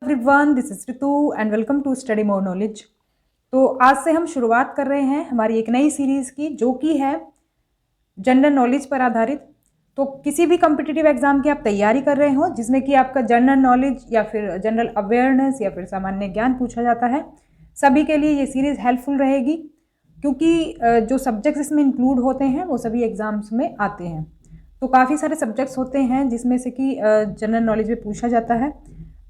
Everyone, this is Ritu and welcome to study more knowledge. तो आज से हम शुरुआत कर रहे हैं हमारी एक नई सीरीज़ की, जो कि है जनरल नॉलेज पर आधारित। तो किसी भी कम्पिटिटिव एग्जाम की आप तैयारी कर रहे हो जिसमें कि आपका जनरल नॉलेज या फिर जनरल अवेयरनेस या फिर सामान्य ज्ञान पूछा जाता है, सभी के लिए ये सीरीज़ हेल्पफुल रहेगी, क्योंकि जो सब्जेक्ट्स इसमें इंक्लूड होते हैं वो सभी एग्जाम्स में आते हैं। तो काफ़ी सारे सब्जेक्ट्स होते हैं जिसमें से कि जनरल नॉलेज में पूछा जाता है।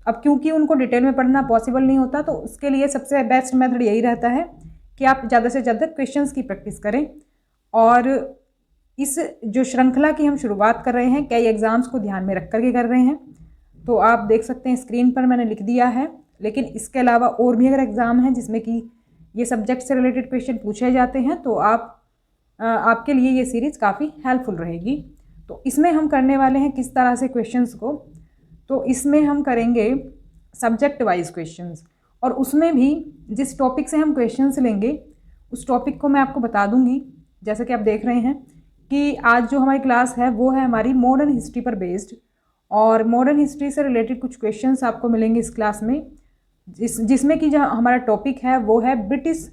अब क्योंकि उनको डिटेल में पढ़ना पॉसिबल नहीं होता, तो उसके लिए सबसे बेस्ट मेथड यही रहता है कि आप ज़्यादा से ज़्यादा क्वेश्चंस की प्रैक्टिस करें। और इस जो श्रृंखला की हम शुरुआत कर रहे हैं, कई एग्ज़ाम्स को ध्यान में रख करके कर रहे हैं। तो आप देख सकते हैं स्क्रीन पर मैंने लिख दिया है, लेकिन इसके अलावा और भी अगर एग्ज़ाम हैं जिसमें कि ये सब्जेक्ट से रिलेटेड क्वेश्चन पूछे जाते हैं, तो आपके लिए ये सीरीज़ काफ़ी हेल्पफुल रहेगी। तो इसमें हम करने वाले हैं किस तरह से क्वेश्चंस को, तो इसमें हम करेंगे सब्जेक्ट वाइज क्वेश्चंस, और उसमें भी जिस टॉपिक से हम क्वेश्चंस लेंगे उस टॉपिक को मैं आपको बता दूंगी। जैसे कि आप देख रहे हैं कि आज जो हमारी क्लास है वो है हमारी मॉडर्न हिस्ट्री पर बेस्ड, और मॉडर्न हिस्ट्री से रिलेटेड कुछ क्वेश्चंस आपको मिलेंगे इस क्लास में, जिसमें कि जो हमारा टॉपिक है वो है ब्रिटिश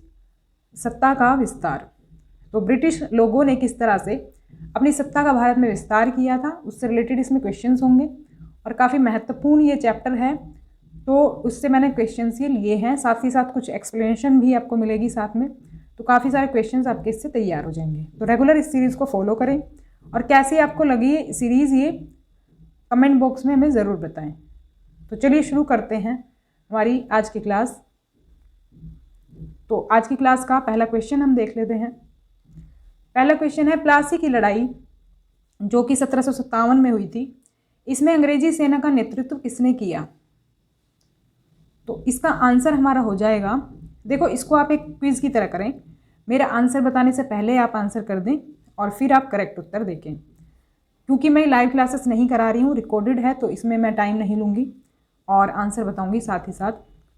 सत्ता का विस्तार। तो ब्रिटिश लोगों ने किस तरह से अपनी सत्ता का भारत में विस्तार किया था, उससे रिलेटेड इसमें क्वेश्चंस होंगे, और काफ़ी महत्वपूर्ण ये चैप्टर है, तो उससे मैंने क्वेश्चंस ये लिए हैं। साथ ही साथ कुछ एक्सप्लेनेशन भी आपको मिलेगी साथ में, तो काफ़ी सारे क्वेश्चंस आपके इससे तैयार हो जाएंगे। तो रेगुलर इस सीरीज़ को फॉलो करें, और कैसी आपको लगी सीरीज़ ये कमेंट बॉक्स में हमें ज़रूर बताएं। तो चलिए शुरू करते हैं हमारी आज की क्लास। तो आज की क्लास का पहला क्वेश्चन हम देख लेते हैं। पहला क्वेश्चन है, प्लासी की लड़ाई जो कि 1757 में हुई थी, इसमें अंग्रेजी सेना का नेतृत्व किसने किया? तो इसका आंसर हमारा हो जाएगा, देखो इसको आप एक क्विज की तरह करें, मेरा आंसर बताने से पहले आप आंसर कर दें और फिर आप करेक्ट उत्तर देखें। क्योंकि मैं लाइव क्लासेस नहीं करा रही हूँ, रिकॉर्डेड है, तो इसमें मैं टाइम नहीं लूँगी और आंसर बताऊँगी साथ ही साथ,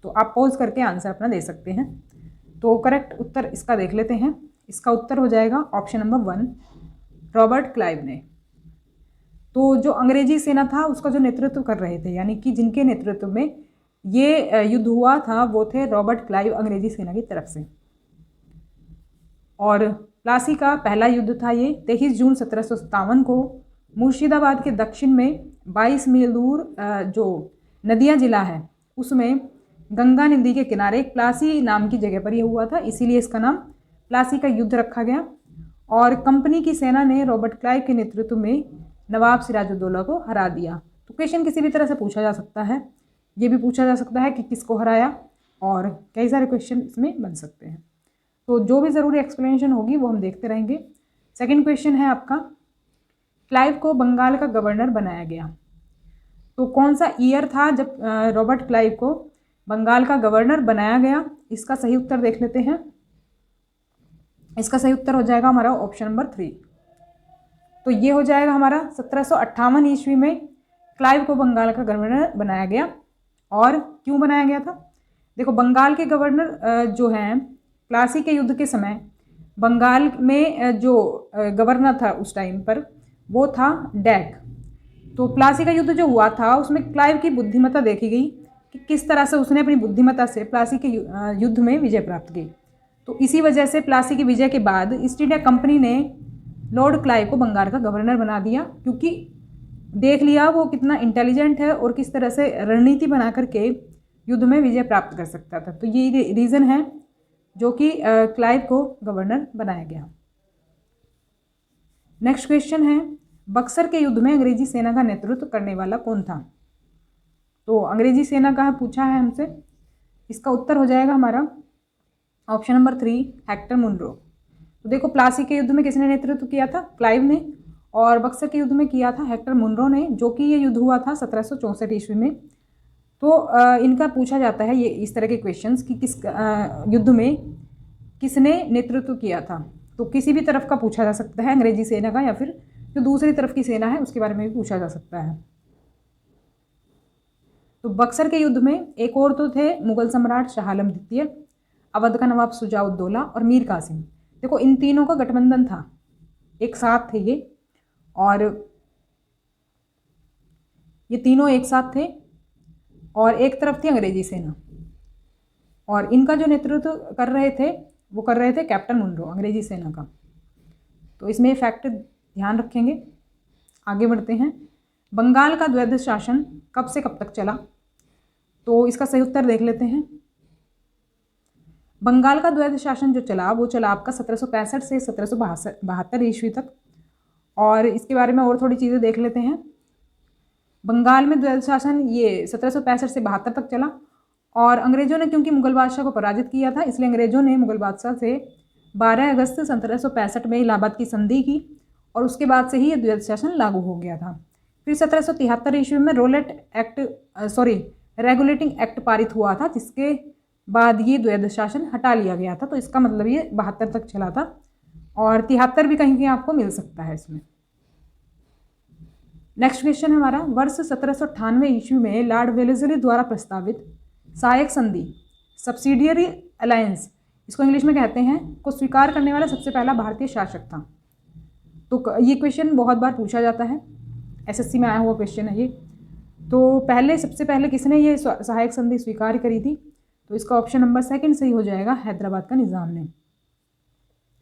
तो आप पॉज करके आंसर अपना दे सकते हैं। तो करेक्ट उत्तर इसका देख लेते हैं। इसका उत्तर हो जाएगा ऑप्शन नंबर 1, रॉबर्ट क्लाइव ने। तो जो अंग्रेजी सेना था उसका जो नेतृत्व कर रहे थे, यानी कि जिनके नेतृत्व में ये युद्ध हुआ था, वो थे रॉबर्ट क्लाइव अंग्रेजी सेना की तरफ से। और प्लासी का पहला युद्ध था ये 23 जून 1757 को मुर्शिदाबाद के दक्षिण में 22 मील दूर जो नदिया जिला है उसमें गंगा नदी के किनारे प्लासी नाम की जगह पर यह हुआ था, इसीलिए इसका नाम प्लासी का युद्ध रखा गया। और कंपनी की सेना ने रॉबर्ट क्लाइव के नेतृत्व में नवाब सिराजुद्दौला को हरा दिया। तो क्वेश्चन किसी भी तरह से पूछा जा सकता है, ये भी पूछा जा सकता है कि किसको हराया, और कई सारे क्वेश्चन इसमें बन सकते हैं। तो जो भी ज़रूरी एक्सप्लेनेशन होगी वो हम देखते रहेंगे। सेकंड क्वेश्चन है आपका, क्लाइव को बंगाल का गवर्नर बनाया गया। तो कौन सा ईयर था जब रॉबर्ट क्लाइव को बंगाल का गवर्नर बनाया गया? इसका सही उत्तर देख लेते हैं। इसका सही उत्तर हो जाएगा हमारा ऑप्शन नंबर 3। तो ये हो जाएगा हमारा 1758 ईस्वी में क्लाइव को बंगाल का गवर्नर बनाया गया। और क्यों बनाया गया था? देखो, बंगाल के गवर्नर जो हैं, प्लासी के युद्ध के समय बंगाल में जो गवर्नर था उस टाइम पर वो था डैक। तो प्लासी का युद्ध जो हुआ था उसमें क्लाइव की बुद्धिमत्ता देखी गई कि किस तरह से उसने अपनी बुद्धिमत्ता से प्लासी के युद्ध में विजय प्राप्त की। तो इसी वजह से प्लासी की विजय के बाद ईस्ट इंडिया कंपनी ने लॉर्ड क्लाइव को बंगाल का गवर्नर बना दिया, क्योंकि देख लिया वो कितना इंटेलिजेंट है और किस तरह से रणनीति बना करके युद्ध में विजय प्राप्त कर सकता था। तो ये रीज़न है जो कि क्लाइव को गवर्नर बनाया गया। नेक्स्ट क्वेश्चन है, बक्सर के युद्ध में अंग्रेजी सेना का नेतृत्व करने वाला कौन था? तो अंग्रेजी सेना का पूछा है हमसे, इसका उत्तर हो जाएगा हमारा ऑप्शन नंबर 3, हेक्टर मुनरो। तो देखो, प्लासी के युद्ध में किसने नेतृत्व किया था? क्लाइव ने। और बक्सर के युद्ध में किया था हेक्टर मुनरो ने, जो कि ये युद्ध हुआ था 1764 ईस्वी में। तो इनका पूछा जाता है ये इस तरह के क्वेश्चंस कि किस युद्ध में किसने नेतृत्व किया था। तो किसी भी तरफ का पूछा जा सकता है, अंग्रेजी सेना का या फिर जो दूसरी तरफ की सेना है उसके बारे में भी पूछा जा सकता है। तो बक्सर के युद्ध में एक और तो थे मुगल सम्राट शाह आलम द्वितीय, अवध का नवाब शुजाउद्दौला और मीर कासिम। देखो, इन तीनों का गठबंधन था, एक साथ थे ये, और ये तीनों एक साथ थे। और एक तरफ थी अंग्रेजी सेना, और इनका जो नेतृत्व कर रहे थे वो कर रहे थे कैप्टन मुनरो, अंग्रेजी सेना का। तो इसमें फैक्ट ध्यान रखेंगे। आगे बढ़ते हैं। बंगाल का द्वैध शासन कब से कब तक चला? तो इसका सही उत्तर देख लेते हैं। बंगाल का द्वैध शासन जो चला वो चला आपका 1765 से 1772 ईस्वी तक। और इसके बारे में और थोड़ी चीज़ें देख लेते हैं। बंगाल में द्वैध शासन ये 1765 से 72 तक चला, और अंग्रेजों ने क्योंकि मुगल बादशाह को पराजित किया था, इसलिए अंग्रेजों ने मुगल बादशाह से 12 अगस्त 1765 में इलाहाबाद की संधि की, और उसके बाद से ही ये द्वैध शासन लागू हो गया था। फिर 1773 ईस्वी में रेगुलेटिंग एक्ट पारित हुआ था, जिसके बाद ये द्वैध शासन हटा लिया गया था। तो इसका मतलब ये 72 तक चला था, और 73 भी कहीं कहीं आपको मिल सकता है इसमें। नेक्स्ट क्वेश्चन है हमारा, वर्ष 1798 ईस्वी में लॉर्ड वेलेस्ली द्वारा प्रस्तावित सहायक संधि, सब्सिडियरी अलायंस इसको इंग्लिश में कहते हैं, को स्वीकार करने वाला सबसे पहला भारतीय शासक था। तो ये क्वेश्चन बहुत बार पूछा जाता है, एसएससी में आया हुआ क्वेश्चन है ये। तो सबसे पहले किसने ये सहायक संधि स्वीकार करी थी? तो इसका ऑप्शन नंबर 2 सही हो जाएगा, हैदराबाद का निज़ाम ने।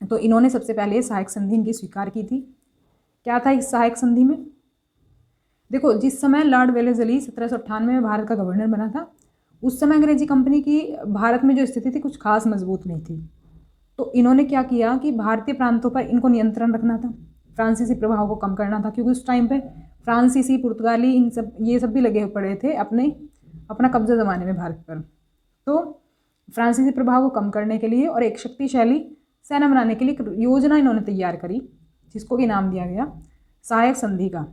तो इन्होंने सबसे पहले सहायक संधि इनकी स्वीकार की थी। क्या था इस सहायक संधि में? देखो, जिस समय लॉर्ड वेलेस्ली 1798 में भारत का गवर्नर बना था, उस समय अंग्रेजी कंपनी की भारत में जो स्थिति थी कुछ खास मजबूत नहीं थी। तो इन्होंने क्या किया कि भारतीय प्रांतों पर इनको नियंत्रण रखना था, फ्रांसीसी प्रभाव को कम करना था, क्योंकि उस टाइम पे फ्रांसीसी, पुर्तगाली ये सब भी लगे पड़े थे अपना कब्जा जमाने में भारत पर। तो फ्रांसीसी प्रभाव को कम करने के लिए और एक शक्तिशाली सेना बनाने के लिए एक योजना इन्होंने तैयार करी, जिसको कि नाम दिया गया सहायक संधि का।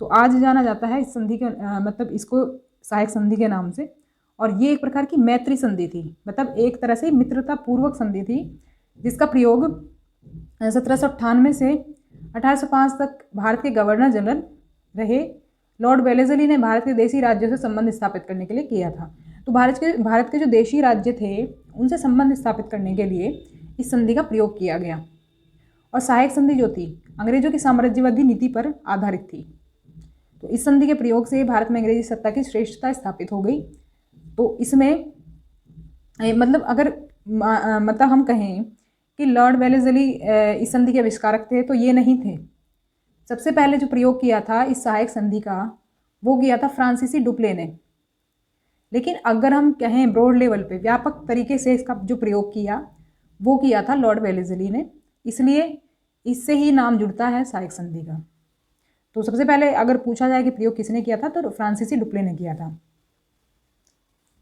तो आज जाना जाता है इस संधि के मतलब इसको सहायक संधि के नाम से। और ये एक प्रकार की मैत्री संधि थी, मतलब एक तरह से मित्रता पूर्वक संधि थी, जिसका प्रयोग 1798 से 1805 तक भारत के गवर्नर जनरल रहे लॉर्ड वेलेस्ली ने भारत के देशी राज्यों से संबंध स्थापित करने के लिए किया था। तो भारत के जो देशी राज्य थे उनसे संबंध स्थापित करने के लिए इस संधि का प्रयोग किया गया। और सहायक संधि जो थी अंग्रेजों की साम्राज्यवादी नीति पर आधारित थी। तो इस संधि के प्रयोग से भारत में अंग्रेजी सत्ता की श्रेष्ठता स्थापित हो गई। तो इसमें मतलब अगर मतलब हम कहें कि लॉर्ड वेलेस्ली इस संधि के आविष्कारक थे, तो ये नहीं थे। सबसे पहले जो प्रयोग किया था इस सहायक संधि का वो किया था फ्रांसीसी डुप्ले ने। लेकिन अगर हम कहें ब्रॉड लेवल पे व्यापक तरीके से इसका जो प्रयोग किया वो किया था लॉर्ड वेलेस्ली ने, इसलिए इससे ही नाम जुड़ता है सहायक संधि का। तो सबसे पहले अगर पूछा जाए कि प्रयोग किसने किया था, तो फ्रांसीसी डुप्ले ने किया था।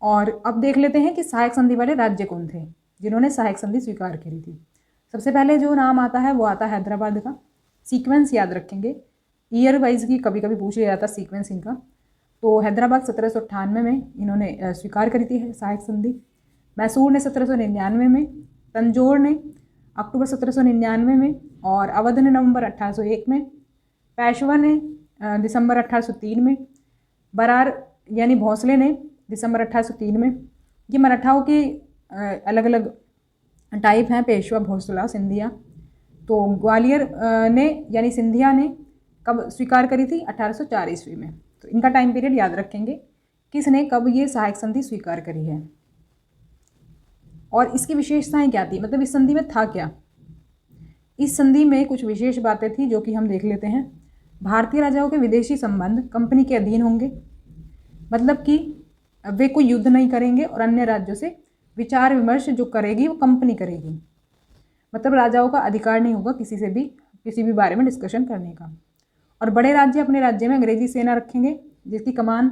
और अब देख लेते हैं कि सहायक संधि वाले राज्य कौन थे जिन्होंने सहायक संधि स्वीकार करी थी। सबसे पहले जो नाम आता है वो आता है हैदराबाद का। सीक्वेंस याद रखेंगे, ईयर वाइज की कभी कभी पूछ लिया जाता सीक्वेंस इनका। तो हैदराबाद 1798 में इन्होंने स्वीकार करी थी सहायक संधि। मैसूर ने 1799 में, तंजौर ने अक्टूबर 1799 में, और अवध ने नवंबर 1801 में, पेशवा ने दिसंबर 1803 में, बरार यानी भोंसले ने दिसंबर 1803 में। ये मराठाओं के अलग अलग टाइप हैं, पेशवा, भोसला, सिंधिया। तो ग्वालियर ने यानी सिंधिया ने कब स्वीकार करी थी? 1804 ईस्वी में। तो इनका टाइम पीरियड याद रखेंगे, किसने कब ये सहायक संधि स्वीकार करी है और इसकी विशेषताएं क्या थी, मतलब इस संधि में था क्या। इस संधि में कुछ विशेष बातें थी जो कि हम देख लेते हैं। भारतीय राजाओं के विदेशी संबंध कंपनी के अधीन होंगे, मतलब कि वे कोई युद्ध नहीं करेंगे, और अन्य राज्यों से विचार विमर्श जो करेगी वो कंपनी करेगी। मतलब राजाओं का अधिकार नहीं होगा किसी से भी किसी भी बारे में डिस्कशन करने का। और बड़े राज्य अपने राज्य में अंग्रेजी सेना रखेंगे जिसकी कमान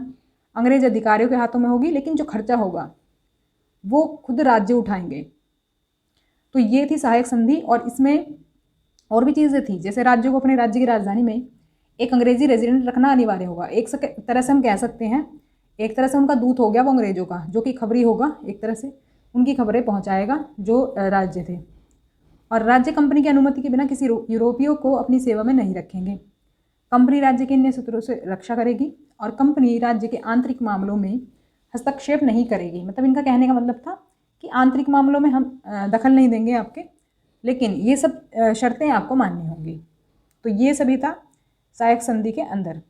अंग्रेज अधिकारियों के हाथों में होगी, लेकिन जो खर्चा होगा वो खुद राज्य उठाएंगे। तो ये थी सहायक संधि। और इसमें और भी चीज़ें थी, जैसे राज्यों को अपने राज्य की राजधानी में एक अंग्रेजी रेजिडेंट रखना अनिवार्य होगा। एक तरह से हम कह सकते हैं, एक तरह से उनका दूत हो गया वो अंग्रेजों का, जो कि खबरी होगा, एक तरह से उनकी खबरें पहुंचाएगा जो राज्य थे। और राज्य कंपनी की अनुमति के बिना किसी यूरोपियों को अपनी सेवा में नहीं रखेंगे। कंपनी राज्य के अन्य सूत्रों से रक्षा करेगी, और कंपनी राज्य के आंतरिक मामलों में हस्तक्षेप नहीं करेगी। मतलब इनका कहने का मतलब था कि आंतरिक मामलों में हम दखल नहीं देंगे आपके, लेकिन ये सब शर्तें आपको माननी होंगी। तो ये सभी था सहायक संधि के अंदर।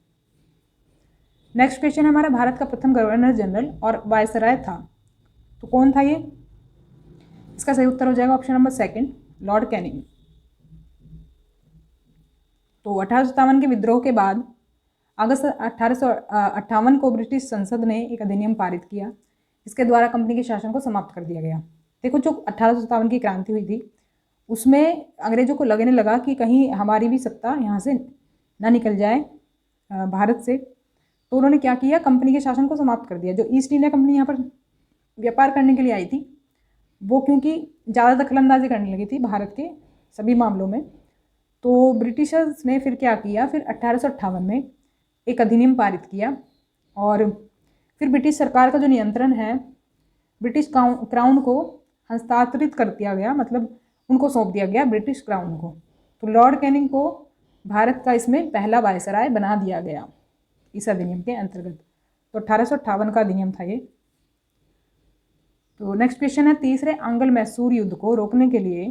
नेक्स्ट क्वेश्चन है हमारा, भारत का प्रथम गवर्नर जनरल और वायसराय था, तो कौन था ये? इसका सही उत्तर हो जाएगा option number second, Lord Canning. तो 1857 के विद्रोह के बाद अगस्त 1858 को ब्रिटिश संसद ने एक अधिनियम पारित किया, इसके द्वारा कंपनी के शासन को समाप्त कर दिया गया। देखो, जो 1857 की क्रांति हुई थी उसमें अंग्रेजों को लगने लगा कि कहीं हमारी भी सत्ता यहाँ से ना निकल जाए भारत से, तो उन्होंने क्या किया, कंपनी के शासन को समाप्त कर दिया। जो ईस्ट इंडिया कंपनी यहाँ पर व्यापार करने के लिए आई थी, वो क्योंकि ज़्यादा दखलंदाजी करने लगी थी भारत के सभी मामलों में, तो ब्रिटिशर्स ने फिर क्या किया, फिर 1858 में एक अधिनियम पारित किया और फिर ब्रिटिश सरकार का जो नियंत्रण है ब्रिटिश क्राउन को हस्तांतरित कर दिया गया, मतलब उनको सौंप दिया गया ब्रिटिश क्राउन को। तो लॉर्ड कैनिंग को भारत का इसमें पहला वायसराय बना दिया गया इस अधिनियम के अंतर्गत। तो 1858 का अधिनियम था ये। तो नेक्स्ट क्वेश्चन है, तीसरे अंगल मैसूर युद्ध को रोकने के लिए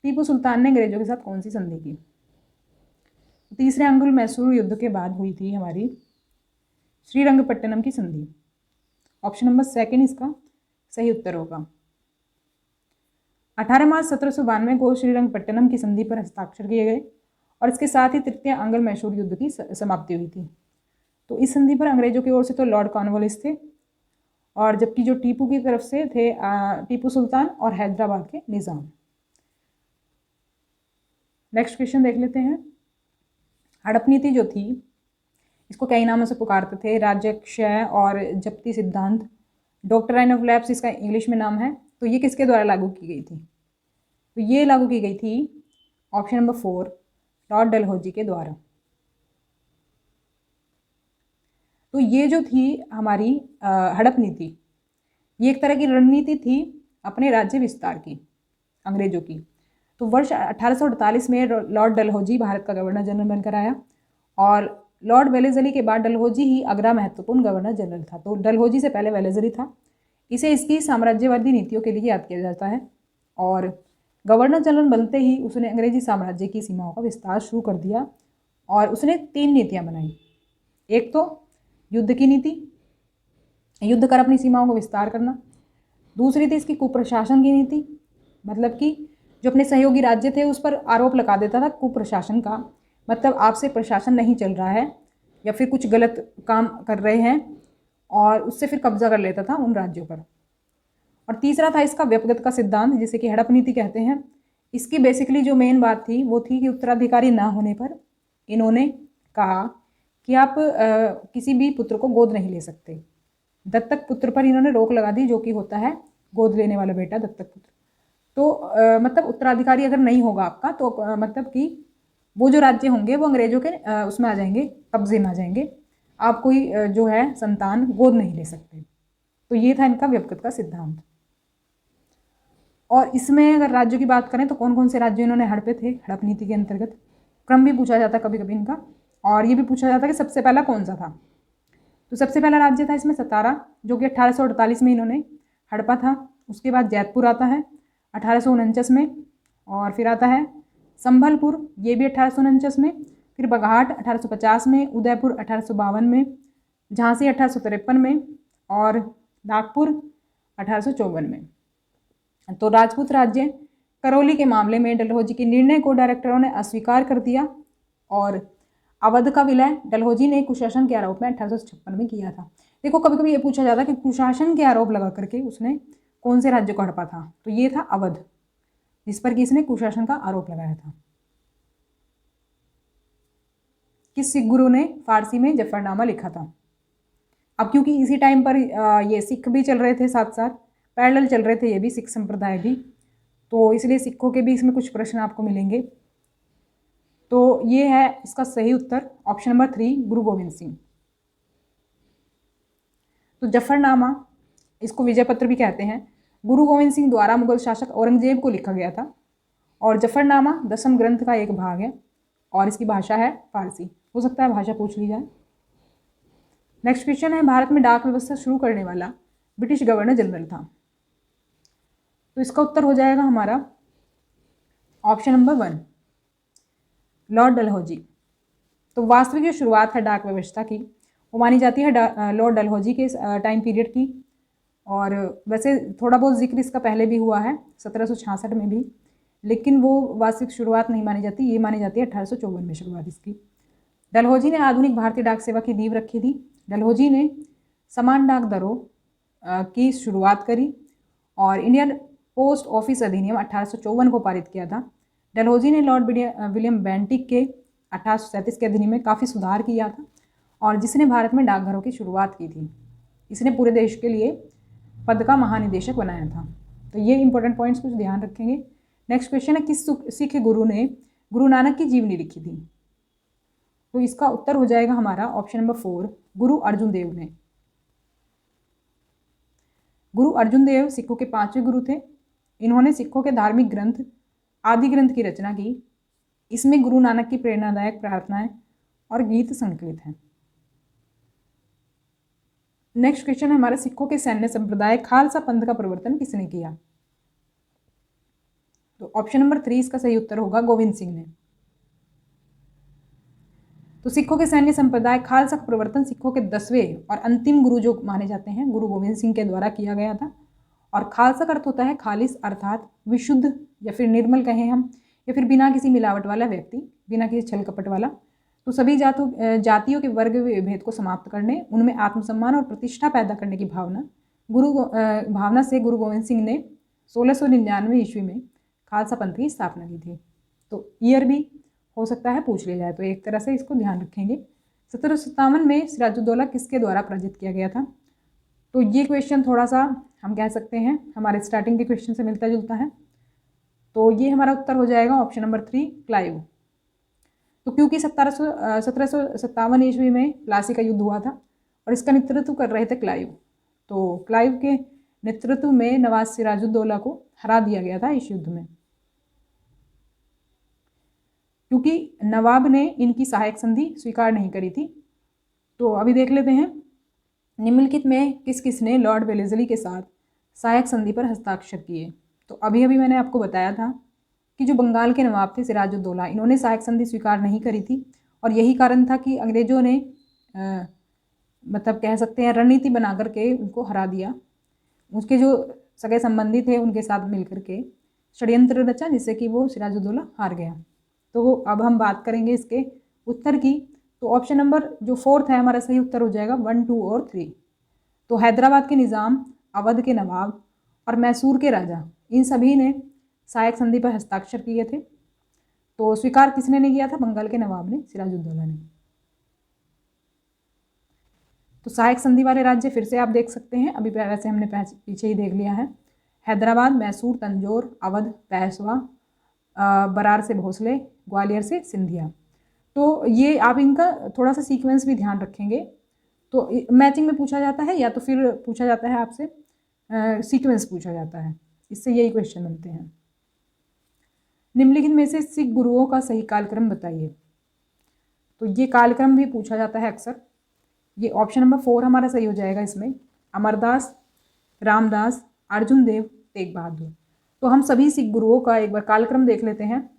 टीपू सुल्तान ने अंग्रेजों के साथ कौन सी संधि की? तीसरे अंगुल मैसूर युद्ध के बाद हुई थी हमारी श्रीरंगपट्टनम की संधि। ऑप्शन नंबर सेकंड इसका सही उत्तर होगा। 18 मार्च 1792 को श्रीरंगपट्टनम की संधि पर हस्ताक्षर किए गए और इसके साथ ही तृतीय अंगल मैसूर युद्ध की समाप्ति हुई थी। तो इस संधि पर अंग्रेजों की ओर से तो लॉर्ड कॉर्नवालिस थे, और जबकि जो टीपू की तरफ से थे टीपू सुल्तान और हैदराबाद के निज़ाम। नेक्स्ट क्वेश्चन देख लेते हैं। हड़प नीति जो थी, इसको कई नामों से पुकारते थे, राज्यक्षय और जप्ती सिद्धांत, डॉक्ट्राइन ऑफ लैप्स इसका इंग्लिश में नाम है। तो ये किसके द्वारा लागू की गई थी? तो ये लागू की गई थी ऑप्शन नंबर 4, लॉर्ड डलहौजी के द्वारा। तो ये जो थी हमारी हड़प नीति, ये एक तरह की रणनीति थी अपने राज्य विस्तार की अंग्रेजों की। तो वर्ष 1848 में लॉर्ड डलहौजी भारत का गवर्नर जनरल बनकर आया और लॉर्ड वेलेस्ली के बाद डलहौजी ही अगला महत्वपूर्ण गवर्नर जनरल था। तो डलहौजी से पहले वेलेस्ली था। इसे इसकी साम्राज्यवादी नीतियों के लिए याद किया जाता है और गवर्नर जनरल बनते ही उसने अंग्रेजी साम्राज्य की सीमाओं का विस्तार शुरू कर दिया और उसने 3 नीतियाँ बनाई। एक तो युद्ध की नीति, युद्ध कर अपनी सीमाओं का विस्तार करना। दूसरी थी इसकी कुप्रशासन की नीति, मतलब कि जो अपने सहयोगी राज्य थे उस पर आरोप लगा देता था कुप्रशासन का, मतलब आपसे प्रशासन नहीं चल रहा है या फिर कुछ गलत काम कर रहे हैं, और उससे फिर कब्जा कर लेता था उन राज्यों पर। और तीसरा था इसका व्यक्तिगत का सिद्धांत, जिसे कि हड़प नीति कहते हैं। इसकी बेसिकली जो मेन बात थी वो थी कि उत्तराधिकारी ना होने पर इन्होंने कहा कि आप किसी भी पुत्र को गोद नहीं ले सकते। दत्तक पुत्र पर इन्होंने रोक लगा दी, जो कि होता है गोद लेने वाला बेटा, दत्तक पुत्र। तो मतलब उत्तराधिकारी अगर नहीं होगा आपका तो मतलब कि वो जो राज्य होंगे वो अंग्रेजों के उसमें आ जाएंगे, कब्जे में आ जाएंगे। आप कोई जो है संतान गोद नहीं ले सकते। तो ये था इनका व्यक्तिगत का सिद्धांत। और इसमें अगर राज्यों की बात करें तो कौन कौन से राज्य इन्होंने हड़पे थे हड़प नीति के अंतर्गत, क्रम भी पूछा जाता कभी कभी इनका, और ये भी पूछा जाता कि सबसे पहला कौन सा था। तो सबसे पहला राज्य था इसमें सतारा, जो कि 1848 में इन्होंने हड़पा था। उसके बाद जैतपुर आता है 1849 में, और फिर आता है संभलपुर, ये भी 1849 में, फिर बघाट 1850 में, उदयपुर 1852 में, झांसी 1853 में और नागपुर 1854 में। तो राजपूत राज्य करौली के मामले में डलहौजी के निर्णय को डायरेक्टरों ने अस्वीकार कर दिया और अवध का विलय डलहौजी ने कुशासन के आरोप में 1856 में किया था। देखो, कभी कभी ये पूछा जाता है कि कुशासन के आरोप लगा करके उसने कौन से राज्य को हड़पा था, तो ये था अवध, जिस पर कि इसने कुशासन का आरोप लगाया था। किस सिख गुरु ने फारसी में जफरनामा लिखा था? अब क्योंकि इसी टाइम पर ये सिख भी चल रहे थे, साथ साथ पैरेलल चल रहे थे ये भी, सिख संप्रदाय भी, तो इसलिए सिखों के भी इसमें कुछ प्रश्न आपको मिलेंगे। तो ये है इसका सही उत्तर ऑप्शन नंबर 3, गुरु गोविंद सिंह। तो जफरनामा, इसको विजय पत्र भी कहते हैं, गुरु गोविंद सिंह द्वारा मुगल शासक औरंगजेब को लिखा गया था और जफरनामा 10वें ग्रंथ का एक भाग है और इसकी भाषा है फारसी। हो सकता है भाषा पूछ ली जाए। नेक्स्ट क्वेश्चन है, भारत में डाक व्यवस्था शुरू करने वाला ब्रिटिश गवर्नर जनरल था? तो इसका उत्तर हो जाएगा हमारा ऑप्शन नंबर 1, लॉर्ड डलहौजी। तो वास्तविक जो शुरुआत है डाक व्यवस्था की वो मानी जाती है लॉर्ड डलहौजी के टाइम पीरियड की। और वैसे थोड़ा बहुत जिक्र इसका पहले भी हुआ है 1766 में भी, लेकिन वो वास्तविक शुरुआत नहीं मानी जाती, ये मानी जाती है 1854 में शुरुआत इसकी। डलहौजी ने आधुनिक भारतीय डाक सेवा की नींव रखी थी। डलहौजी ने समान डाक दरों की शुरुआत करी और इंडियन पोस्ट ऑफिस अधिनियम 1854 को पारित किया था। डलहौजी ने लॉर्ड विलियम बेंटिक के 1837 के अधिनियम में काफ़ी सुधार किया था और जिसने भारत में डाकघरों की शुरुआत की थी। इसने पूरे देश के लिए पद का महानिदेशक बनाया था। तो ये इंपॉर्टेंट पॉइंट्स कुछ ध्यान रखेंगे। नेक्स्ट क्वेश्चन है, किस सिख गुरु ने गुरु नानक की जीवनी लिखी थी? तो इसका उत्तर हो जाएगा हमारा ऑप्शन नंबर 4, गुरु अर्जुन देव ने। गुरु अर्जुन देव सिखों के 5वें गुरु थे। इन्होंने सिखों के धार्मिक ग्रंथ आदि ग्रंथ की रचना की। इसमें गुरु नानक की प्रेरणादायक प्रार्थनाएं और गीत संकलित हैं। नेक्स्ट क्वेश्चन है हमारा, सिखों के सैन्य संप्रदाय खालसा पंथ का प्रवर्तन किसने किया? तो ऑप्शन नंबर 3 इसका सही उत्तर होगा गोविंद सिंह ने। तो सिखों के सैन्य संप्रदाय खालसा का प्रवर्तन सिखों के 10वें और अंतिम गुरु जो माने जाते हैं गुरु गोविंद सिंह के द्वारा किया गया था। और खालसा का अर्थ होता है खालिस, अर्थात विशुद्ध या फिर निर्मल कहें हम, या फिर बिना किसी मिलावट वाला व्यक्ति, बिना किसी छल कपट वाला। तो सभी जातियों के वर्ग भेद को समाप्त करने, उनमें आत्मसम्मान और प्रतिष्ठा पैदा करने की भावना से गुरु गोविंद सिंह ने 1699 ईस्वी में खालसा पंथ की स्थापना की थी। तो ईयर भी हो सकता है पूछ लिया जाए, तो एक तरह से इसको ध्यान रखेंगे। 1757 में सिराजुद्दौला किसके द्वारा पराजित किया गया था? तो ये क्वेश्चन थोड़ा सा हम कह सकते हैं हमारे स्टार्टिंग के क्वेश्चन से मिलता जुलता है। तो ये हमारा उत्तर हो जाएगा ऑप्शन नंबर 3, क्लाइव। तो क्योंकि 1757 ईस्वी में प्लासी का युद्ध हुआ था और इसका नेतृत्व कर रहे थे क्लाइव, तो क्लाइव के नेतृत्व में नवाब सिराजुद्दौला को हरा दिया गया था इस युद्ध में, क्योंकि नवाब ने इनकी सहायक संधि स्वीकार नहीं करी थी। तो अभी देख लेते हैं निम्नलिखित में किस किसने लॉर्ड वेलेस्ली के साथ सहायक संधि पर हस्ताक्षर किए। तो अभी मैंने आपको बताया था कि जो बंगाल के नवाब थे सिराजुद्दौला, इन्होंने सहायक संधि स्वीकार नहीं करी थी और यही कारण था कि अंग्रेज़ों ने मतलब कह सकते हैं रणनीति बना करके उनको हरा दिया। उसके जो सगे संबंधी थे उनके साथ मिलकर के षड्यंत्र रचा जिससे कि वो सिराजुद्दौला हार गया। तो अब हम बात करेंगे इसके उत्तर की। तो ऑप्शन नंबर जो 4 है हमारा सही उत्तर हो जाएगा 1, 2 और 3। तो हैदराबाद के निज़ाम, अवध के नवाब और मैसूर के राजा, इन सभी ने सहायक संधि पर हस्ताक्षर किए थे। तो स्वीकार किसने नहीं किया था? बंगाल के नवाब ने, सिराजुद्दौला ने। तो सहायक संधि वाले राज्य फिर से आप देख सकते हैं, अभी वैसे हमने पीछे ही देख लिया है। हैदराबाद, मैसूर, तंजौर, अवध, पेशवा, बरार से भोसले, ग्वालियर से सिंधिया। तो ये आप इनका थोड़ा सा सीक्वेंस भी ध्यान रखेंगे। तो मैचिंग में पूछा जाता है या तो फिर पूछा जाता है आपसे सीक्वेंस पूछा जाता है, इससे यही क्वेश्चन बनते हैं। निम्नलिखित में से सिख गुरुओं का सही कालक्रम बताइए। तो ये कालक्रम भी पूछा जाता है अक्सर। ये ऑप्शन नंबर 4 हमारा सही हो जाएगा इसमें, अमरदास, रामदास, अर्जुन देव, तेग बहादुर। तो हम सभी सिख गुरुओं का एक बार कालक्रम देख लेते हैं,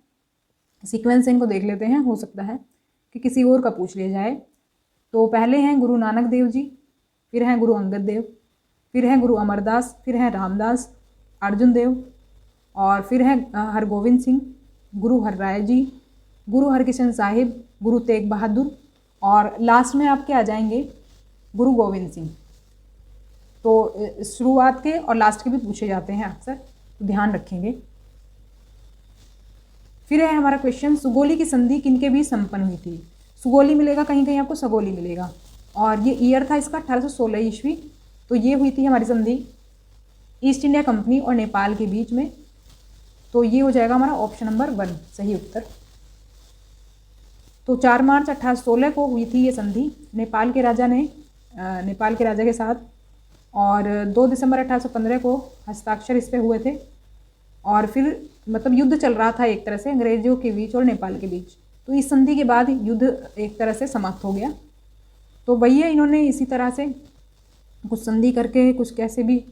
सीक्वेंस इनको देख लेते हैं, हो सकता है कि किसी और का पूछ लिया जाए। तो पहले हैं गुरु नानक देव जी, फिर हैं गुरु अंगद देव, फिर हैं गुरु अमरदास, फिर हैं रामदास, अर्जुन देव और फिर हैं हरगोविंद सिंह, गुरु हरराय जी, गुरु हरकिशन साहिब, गुरु तेग बहादुर और लास्ट में आपके आ जाएंगे गुरु गोविंद सिंह। तो शुरुआत के और लास्ट के भी पूछे जाते हैं अक्सर, तो ध्यान रखेंगे। फिर है हमारा क्वेश्चन, सुगोली की संधि किनके बीच संपन्न हुई थी? सुगोली मिलेगा कहीं कहीं आपको, सगोली मिलेगा और ये ईयर था इसका 1816 ईस्वी। तो ये हुई थी हमारी संधि ईस्ट इंडिया कंपनी और नेपाल के बीच में। तो ये हो जाएगा हमारा ऑप्शन नंबर 1 सही उत्तर। तो 4 मार्च 1816 को हुई थी ये संधि नेपाल के राजा के साथ और 2 दिसंबर 1815 को हस्ताक्षर इस पे हुए थे और फिर मतलब युद्ध चल रहा था एक तरह से अंग्रेजों के बीच और नेपाल के बीच। तो इस संधि के बाद युद्ध एक तरह से समाप्त हो गया। तो वही है, इन्होंने इसी तरह से कुछ संधि करके, कुछ कैसे भी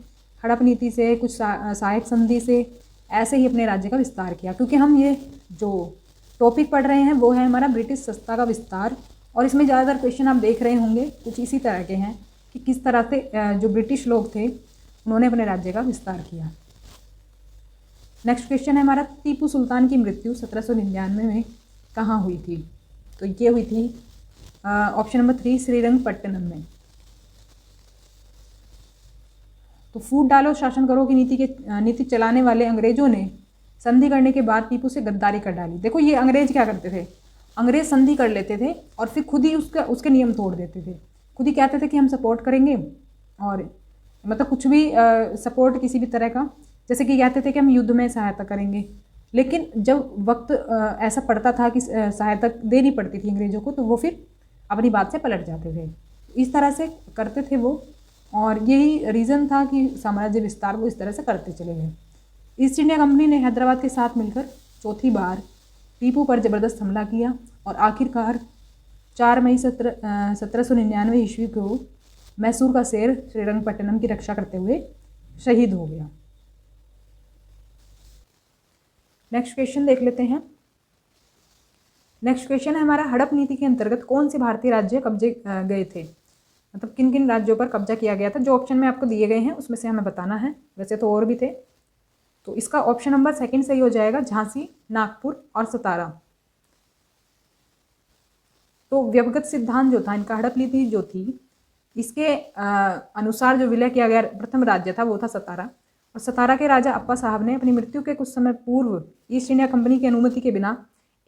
हड़प नीति से, कुछ सहायक संधि से, ऐसे ही अपने राज्य का विस्तार किया। क्योंकि हम ये जो टॉपिक पढ़ रहे हैं वो है हमारा ब्रिटिश सत्ता का विस्तार और इसमें ज़्यादातर क्वेश्चन आप देख रहे होंगे कुछ इसी तरह के हैं कि किस तरह से जो ब्रिटिश लोग थे उन्होंने अपने राज्य का विस्तार किया। नेक्स्ट क्वेश्चन है हमारा, टीपू सुल्तान की मृत्यु 1799 में कहाँ हुई थी? तो ये हुई थी ऑप्शन नंबर 3 श्रीरंगपट्टनम में। तो फूट डालो शासन करो की नीति चलाने वाले अंग्रेजों ने संधि करने के बाद टीपू से गद्दारी कर डाली। देखो ये अंग्रेज क्या करते थे, अंग्रेज संधि कर लेते थे और फिर खुद ही उसके नियम तोड़ देते थे। खुद ही कहते थे कि हम सपोर्ट करेंगे, और मतलब कुछ भी सपोर्ट किसी भी तरह का, जैसे कि कहते थे कि हम युद्ध में सहायता करेंगे, लेकिन जब वक्त ऐसा पड़ता था कि सहायता देनी पड़ती थी अंग्रेजों को, तो वो फिर अपनी बात से पलट जाते थे। इस तरह से करते थे वो, और यही रीज़न था कि साम्राज्य विस्तार वो इस तरह से करते चले गए। ईस्ट इंडिया कंपनी ने हैदराबाद के साथ मिलकर चौथी बार टीपू पर ज़बरदस्त हमला किया और आखिरकार 4 मई 1799 ईस्वी को मैसूर का शेर श्रीरंगपट्टनम की रक्षा करते हुए शहीद हो गया। नेक्स्ट क्वेश्चन देख लेते हैं। नेक्स्ट क्वेश्चन है हमारा, हड़प नीति के अंतर्गत कौन से भारतीय राज्य कब्जे गए थे? मतलब किन किन राज्यों पर कब्जा किया गया था? जो ऑप्शन में आपको दिए गए हैं उसमें से हमें बताना है, वैसे तो और भी थे। तो इसका ऑप्शन नंबर 2 सही हो जाएगा, झांसी, नागपुर और सतारा। तो व्यवगत सिद्धांत जो था इनका, हड़प नीति जो थी, इसके अनुसार जो विलय किया गया प्रथम राज्य था वो था सतारा। और सतारा के राजा अप्पा साहब ने अपनी मृत्यु के कुछ समय पूर्व ईस्ट इंडिया कंपनी की अनुमति के बिना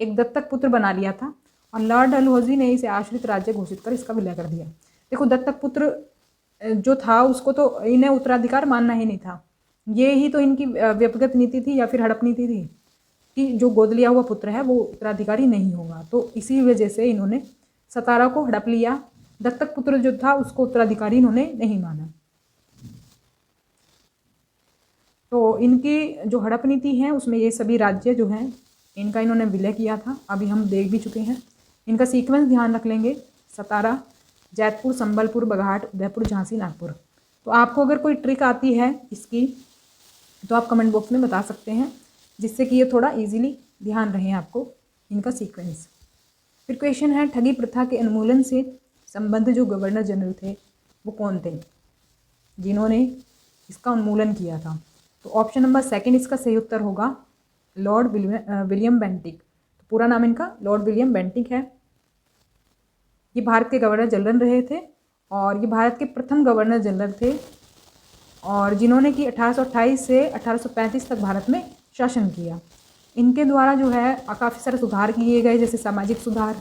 एक दत्तक पुत्र बना लिया था, और लॉर्ड डलहौजी ने इसे आश्रित राज्य घोषित कर इसका विलय कर दिया। देखो दत्तक पुत्र जो था उसको तो इन्हें उत्तराधिकार मानना ही नहीं था, ये ही तो इनकी व्यक्तिगत नीति थी या फिर हड़प नीति थी कि जो गोद लिया हुआ पुत्र है वो उत्तराधिकारी नहीं होगा। तो इसी वजह से इन्होंने सतारा को हड़प लिया, दत्तक पुत्र जो था उसको उत्तराधिकारी इन्होंने नहीं माना। तो इनकी जो हड़प नीति है उसमें ये सभी राज्य जो हैं इनका इन्होंने विलय किया था, अभी हम देख भी चुके हैं। इनका सीक्वेंस ध्यान रख लेंगे, सतारा, जैतपुर, संबलपुर, बघाट, उदयपुर, झांसी, नागपुर। तो आपको अगर कोई ट्रिक आती है इसकी तो आप कमेंट बॉक्स में बता सकते हैं, जिससे कि ये थोड़ा इजीली ध्यान रहे आपको इनका सीक्वेंस। फिर क्वेश्चन है, ठगी प्रथा के उन्मूलन से संबंध जो गवर्नर जनरल थे वो कौन थे जिन्होंने इसका उन्मूलन किया था? तो ऑप्शन नंबर 2 इसका सही उत्तर होगा, लॉर्ड विलियम बेंटिक। तो पूरा नाम इनका लॉर्ड विलियम बेंटिक है। ये भारत के गवर्नर जनरल रहे थे और ये भारत के प्रथम गवर्नर जनरल थे, और जिन्होंने कि 1828 से 1835 तक भारत में शासन किया। इनके द्वारा जो है काफ़ी सारे सुधार किए गए, जैसे सामाजिक सुधार,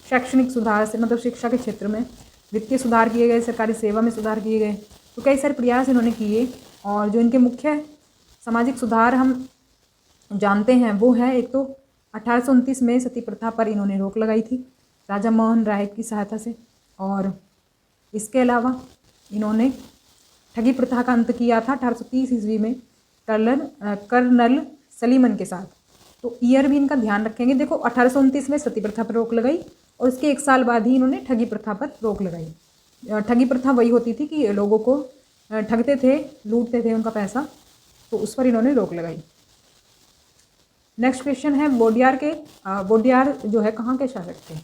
शैक्षणिक सुधार से मतलब शिक्षा के क्षेत्र में, वित्तीय सुधार किए गए, सरकारी सेवा में सुधार किए गए। तो कई सारे प्रयास इन्होंने किए, और जो इनके मुख्य सामाजिक सुधार हम जानते हैं वो है, एक तो 1829 में सती प्रथा पर इन्होंने रोक लगाई थी राजा मोहन राय की सहायता से, और इसके अलावा इन्होंने ठगी प्रथा का अंत किया था 1830 ईस्वी में कर्नल सलीमन के साथ। तो ईयर भी इनका ध्यान रखेंगे। देखो 1829 में सती प्रथा पर रोक लगाई और उसके 1 साल बाद ही इन्होंने ठगी प्रथा पर रोक लगाई। ठगी प्रथा वही होती थी कि लोगों को ठगते थे, लूटते थे उनका पैसा, तो उस पर इन्होंने रोक लगाई। नेक्स्ट क्वेश्चन है, वोडियार जो है कहाँ के शासक थे?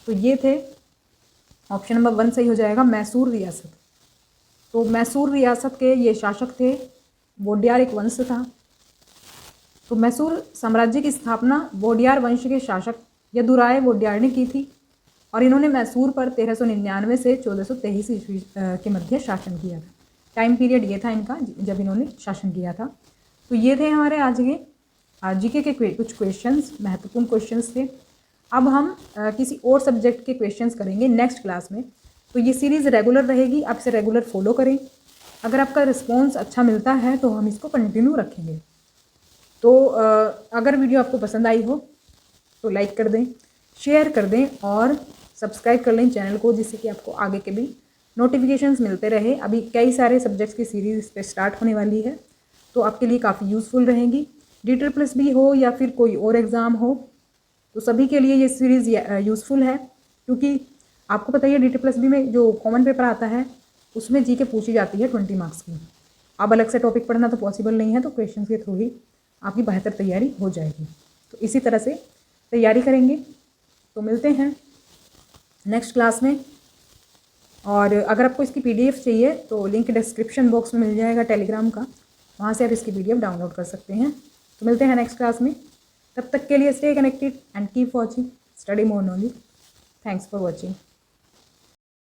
तो ये थे, ऑप्शन नंबर 1 सही हो जाएगा, मैसूर रियासत। तो मैसूर रियासत के ये शासक थे। वोडियार एक वंश था। तो मैसूर साम्राज्य की स्थापना वोडियार वंश के शासक यदुराय वोडियार ने की थी, और इन्होंने मैसूर पर 1399 से 1423 ईस्वी के मध्य शासन किया था। टाइम पीरियड ये था इनका जब इन्होंने शासन किया था। तो ये थे हमारे आज के जीके के कुछ क्वेश्चंस, महत्वपूर्ण क्वेश्चंस थे। अब हम किसी और सब्जेक्ट के क्वेश्चंस करेंगे नेक्स्ट क्लास में। तो ये सीरीज़ रेगुलर रहेगी, आप इसे रेगुलर फॉलो करें। अगर आपका रिस्पॉन्स अच्छा मिलता है तो हम इसको कंटिन्यू रखेंगे। तो अगर वीडियो आपको पसंद आई हो तो लाइक कर दें, शेयर कर दें और सब्सक्राइब कर लें चैनल को, जिससे कि आपको आगे के भी नोटिफिकेशंस मिलते रहे। अभी कई सारे सब्जेक्ट्स की सीरीज़ इस पर स्टार्ट होने वाली है, तो आपके लिए काफ़ी यूज़फुल रहेंगी। DTPS भी हो या फिर कोई और एग्ज़ाम हो, तो सभी के लिए ये सीरीज़ यूज़फुल है, क्योंकि आपको पता ही है DTPS में जो कॉमन पेपर आता है उसमें जीके पूछी जाती है 20 मार्क्स की। अब अलग से टॉपिक पढ़ना तो पॉसिबल नहीं है, तो क्वेश्चन के थ्रू ही आपकी बेहतर तैयारी हो जाएगी। तो इसी तरह से तैयारी करेंगे। तो मिलते हैं नेक्स्ट क्लास में। और अगर आपको इसकी PDF चाहिए तो लिंक डिस्क्रिप्शन बॉक्स में मिल जाएगा टेलीग्राम का, वहाँ से आप इसकी PDF डाउनलोड कर सकते हैं। तो मिलते हैं नेक्स्ट क्लास में, तब तक के लिए stay connected and keep watching study more knowledge. Thanks for watching.